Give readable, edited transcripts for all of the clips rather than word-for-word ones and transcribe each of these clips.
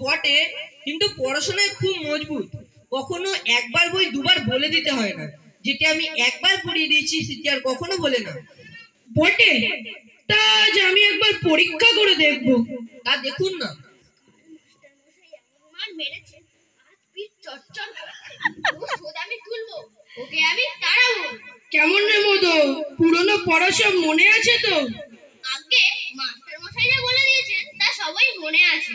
বটে, কিন্তু পড়াশোনায় খুব মজবুত। কখনো একবার বই দুবার বলে দিতে হয় না। যেটা আমি একবার পড়িয়ে দিয়েছি সেটা আর কখনো বলে না। বটে, তা আজ আমি একবার পরীক্ষা করে দেখবো। তা দেখুন না। কেমন রে মধু, পুরনো পড়া সব মনে আছে তো? আগে মাস্টার মশাইরা বলে দিয়েছেন তা সবাই মনে আছে।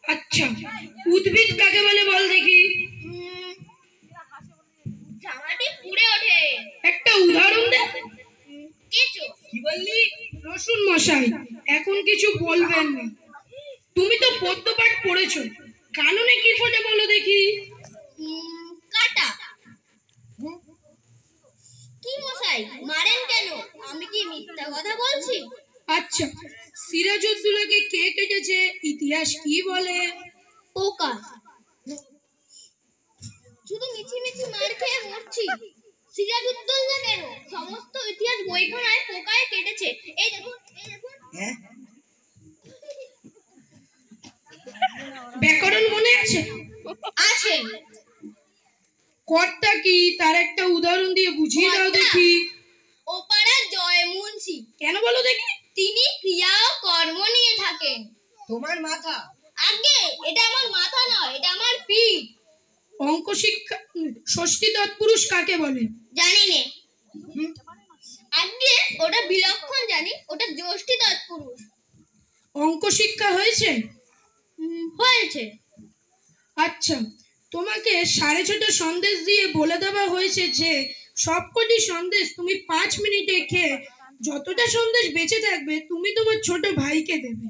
আচ্ছা, উদ্ভিদ কাকে বলে বল দেখি? জামাটি পুড়ে ওঠে। একটা উদাহরণ দে। কেঁচো। কি বললি? রসুন মশাই, এখন কিছু বলবেন না। তুমি তো পদ্যপাঠ পড়েছো, কাননে কি ফোটে বলো দেখি? কাটা। কি মশাই মারেন কেন? আমি কি মিথ্যা কথা বলছি? আচ্ছা, সিরাজউদ্দৌলাকে কে কেটেছে ইতিহাস কি বলে? পোকা। শুধু মিছি মার খেয়ে মরছি। সিরাজউদ্দৌলা কেন, সমস্ত ইতিহাস বইখানায় পোকায় কেটেছে। এই দেখুন, এই দেখুন। হ্যাঁ, ব্যাকরণ মনে আছে? আছে। কর্তা কি, তার একটা উদাহরণ দিয়ে বুঝিয়ে দাও কর্তা? দেখি। ওপাড়া জয় মুন্সি। কেন বলো দেখি? তিনি ক্রিয়া ও কর্ম নিয়ে থাকেন। তোমার মাথা। আগে এটা আমার মাথা নয়, এটা আমার পিঠ। অঙ্ক শিক্ষা ষষ্ঠী তৎপুরুষ কাকে বলে? জানি নে। আগে ওটা বিলক্ষণ জানি, ওটা জ্যৈষ্ঠী তৎপুরুষ। অঙ্ক শিক্ষা হয়েছে? হয়েছে। আচ্ছা, তোমাকে 6:30 সন্দেশ দিয়ে বলে দেওয়া হয়েছে যে সবকটি সন্দেশ তুমি 5 মিনিটে খেয়ে যতটা সন্দেশ বেঁচে থাকবে তুমি তোমার ছোট ভাইকে দেবে।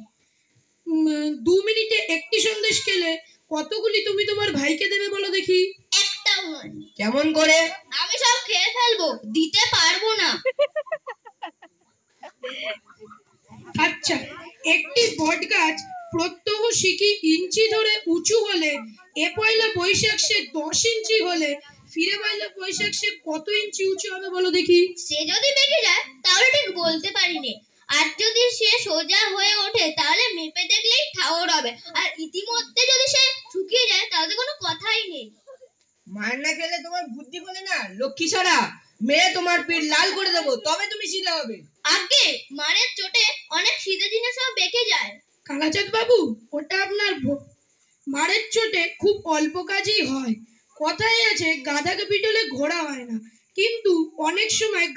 2 মিনিটে একটি সন্দেশ খেলে কতগুলি তুমি তোমার ভাইকে দেবে বলো দেখি? একটাও নয়। কেমন করে? আমি সব খেয়ে ফেলবো, দিতে পারবো না। আচ্ছা, একটি বট গাছ প্রত্যহ শিখি ইঞ্চি ধরে উঁচু হলে এ পয়লা বৈশাখ সে 10 ইঞ্চি হলে ফিরে পয়লা বৈশাখ সে কত ইঞ্চি উঁচু হবে বলো দেখি? সে যদি বেঁকে যায় তাহলে ঠিক বলতে পারিনি। আর যদি সে সোজা হয়ে ওঠে তাহলে মেপে দেখলেই ঠাওর হবে। আর ইতিমধ্যে যদি সে শুকিয়ে যায় তাহলে কোনো কথাই নেই। মার না খেলে তোমার বুদ্ধি খোলে না, লক্ষ্মী ছাড়া। মেরে তোমার পিঠ লাল করে দেবো, তবে তুমি সিধা হবে। আগে মারের চোটে অনেক সিধে জিনিসও বেঁকে যায়। কালাচাঁদ বাবু, ওটা আপনার মারের চোটে খুব অল্প কাজই হয়। কথাই আছে গাধাকে পিটলে ঘোড়া হয় না, কিন্তু অনেক সময়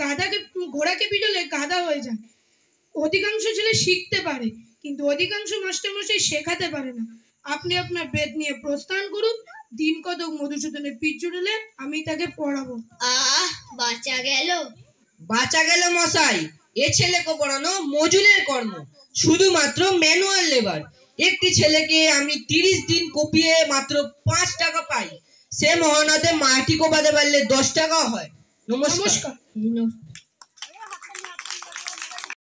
ঘোড়াকে পিটলে গাধা হয়ে যায়। অধিকাংশ ছেলে শিখতে পারে, কিন্তু অধিকাংশ মাস্টারমশাই শেখাতে পারে না। আপনি আপনার বেদ নিয়ে প্রস্থান করুন। দিন কতক মধুসূদনের পিঠ জুড়লে আমি তাকে পড়াবো। বাঁচা গেল। বাঁচা গেল মশাই। এ ছেলেকে পড়ানো মজুরের কর্ম, শুধুমাত্র ম্যানুয়াল লেবার। একটি ছেলেকে আমি 30 দিন কপিয়ে মাত্র 5 টাকা পাই। সে মহানদে মাটি কোপাতে পারলে 10 টাকা হয়। নমস্কার।